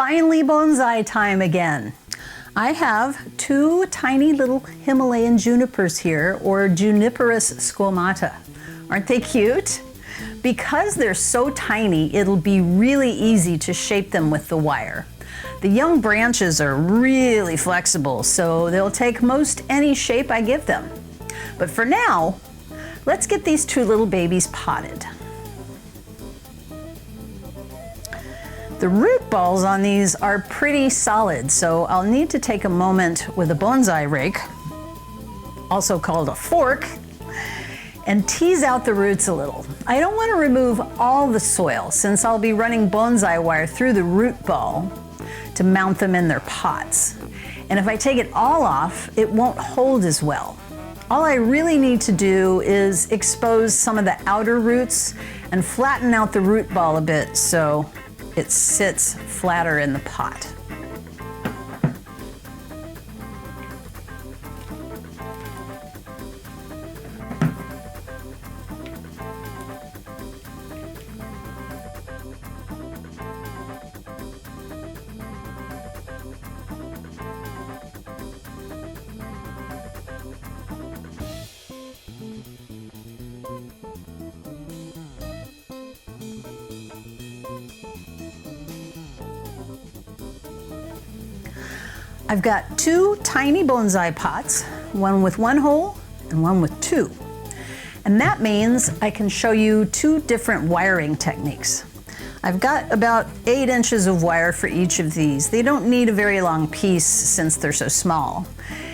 finally bonsai time again. I have two tiny little Himalayan junipers here, or Juniperus squamata. Aren't they cute? Because they're so tiny, it'll be really easy to shape them with the wire. The young branches are really flexible, so they'll take most any shape I give them. But for now, let's get these two little babies potted. The root balls on these are pretty solid, so I'll need to take a moment with a bonsai rake, also called a fork, and tease out the roots a little. I don't want to remove all the soil since I'll be running bonsai wire through the root ball to mount them in their pots. And if I take it all off, it won't hold as well. All I really need to do is expose some of the outer roots and flatten out the root ball a bit so it sits flatter in the pot. I've got two tiny bonsai pots, one with one hole and one with two. And that means I can show you two different wiring techniques. I've got about 8 inches of wire for each of these. They don't need a very long piece since they're so small.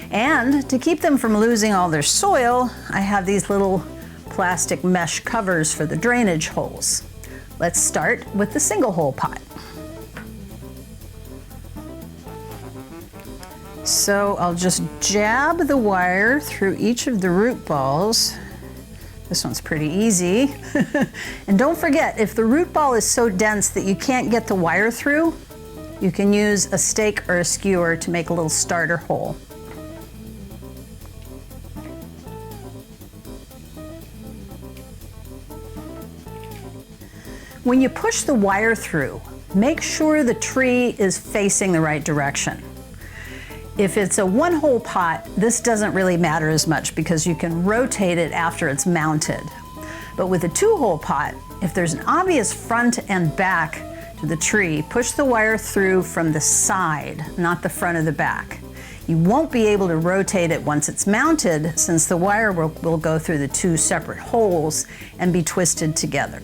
And to keep them from losing all their soil, I have these little plastic mesh covers for the drainage holes. Let's start with the single hole pot. So I'll just jab the wire through each of the root balls. This one's pretty easy. And don't forget, if the root ball is so dense that you can't get the wire through, you can use a stake or a skewer to make a little starter hole. When you push the wire through, make sure the tree is facing the right direction. If it's a one-hole pot, this doesn't really matter as much because you can rotate it after it's mounted. But with a two-hole pot, if there's an obvious front and back to the tree, push the wire through from the side, not the front or the back. You won't be able to rotate it once it's mounted since the wire will go through the two separate holes and be twisted together.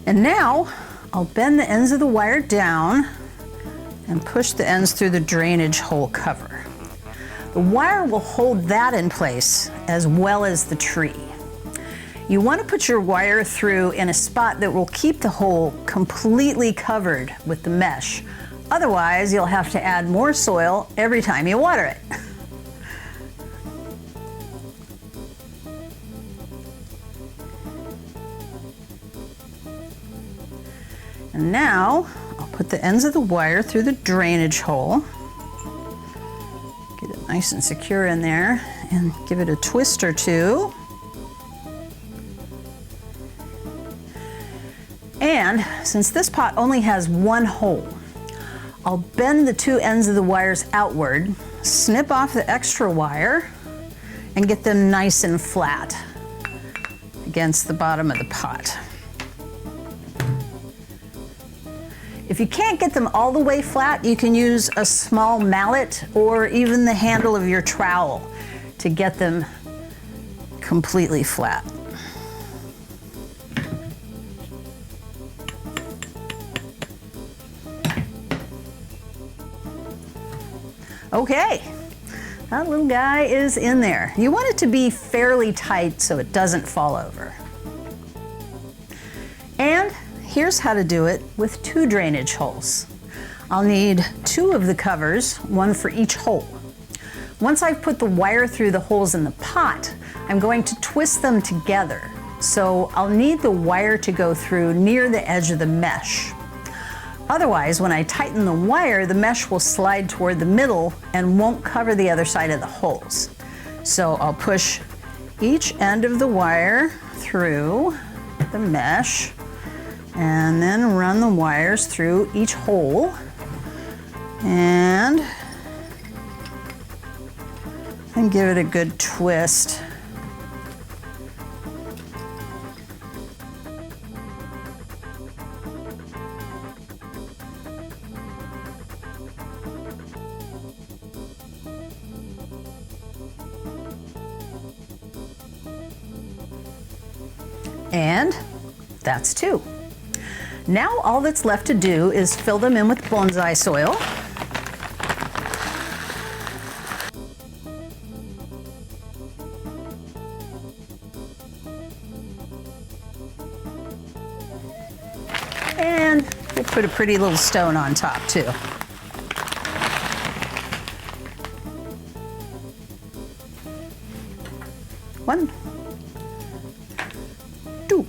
And now, I'll bend the ends of the wire down and push the ends through the drainage hole cover. The wire will hold that in place as well as the tree. You want to put your wire through in a spot that will keep the hole completely covered with the mesh. Otherwise, you'll have to add more soil every time you water it. And now, I'll put the ends of the wire through the drainage hole. Get it nice and secure in there and give it a twist or two. And since this pot only has one hole, I'll bend the two ends of the wires outward, snip off the extra wire, and get them nice and flat against the bottom of the pot. If you can't get them all the way flat, you can use a small mallet or even the handle of your trowel to get them completely flat. Okay, that little guy is in there. You want it to be fairly tight so it doesn't fall over. And here's how to do it with two drainage holes. I'll need two of the covers, one for each hole. Once I've put the wire through the holes in the pot, I'm going to twist them together. So I'll need the wire to go through near the edge of the mesh. Otherwise, when I tighten the wire, the mesh will slide toward the middle and won't cover the other side of the holes. So I'll push each end of the wire through the mesh and then run the wires through each hole. And give it a good twist. And that's 2. Now all that's left to do is fill them in with bonsai soil. And we'll put a pretty little stone on top too. One, 2.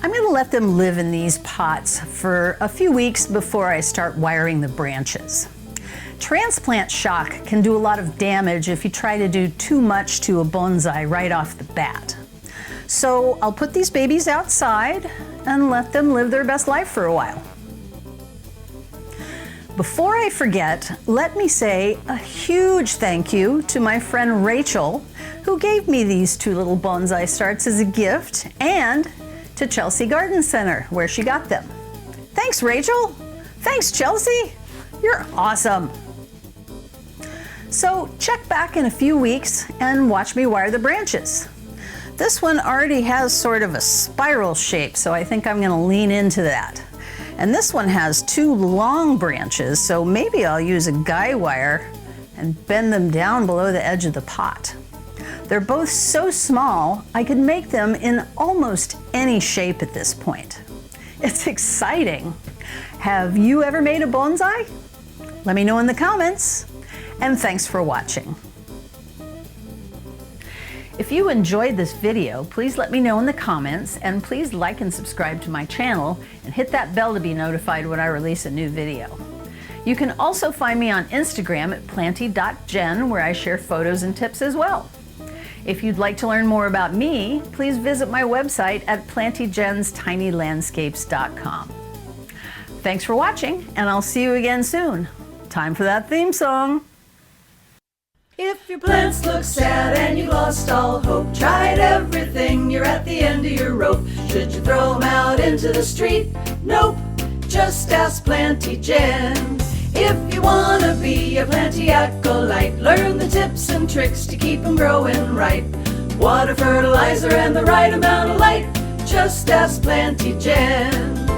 I'm going to let them live in these pots for a few weeks before I start wiring the branches. Transplant shock can do a lot of damage if you try to do too much to a bonsai right off the bat. So I'll put these babies outside and let them live their best life for a while. Before I forget, let me say a huge thank you to my friend Rachel, who gave me these 2 little bonsai starts as a gift, and to Chelsea Garden Center, where she got them. Thanks, Rachel. Thanks, Chelsea. You're awesome. So check back in a few weeks and watch me wire the branches. This one already has sort of a spiral shape, so I think I'm going to lean into that. And this one has 2 long branches, so maybe I'll use a guy wire and bend them down below the edge of the pot. They're both so small, I could make them in almost any shape at this point. It's exciting. Have you ever made a bonsai? Let me know in the comments, and thanks for watching. If you enjoyed this video, please let me know in the comments, and please like and subscribe to my channel and hit that bell to be notified when I release a new video. You can also find me on Instagram at planty.jen, where I share photos and tips as well. If you'd like to learn more about me, please visit my website at plantyjenstinylandscapes.com. Thanks for watching, and I'll see you again soon. Time for that theme song. If your plants look sad and you've lost all hope, tried everything, you're at the end of your rope. Should you throw them out into the street? Nope, just ask Planty Jen. If you wanna be a planty acolyte, learn the tips and tricks to keep them growing right. Water, fertilizer, and the right amount of light, just ask Planty Jen.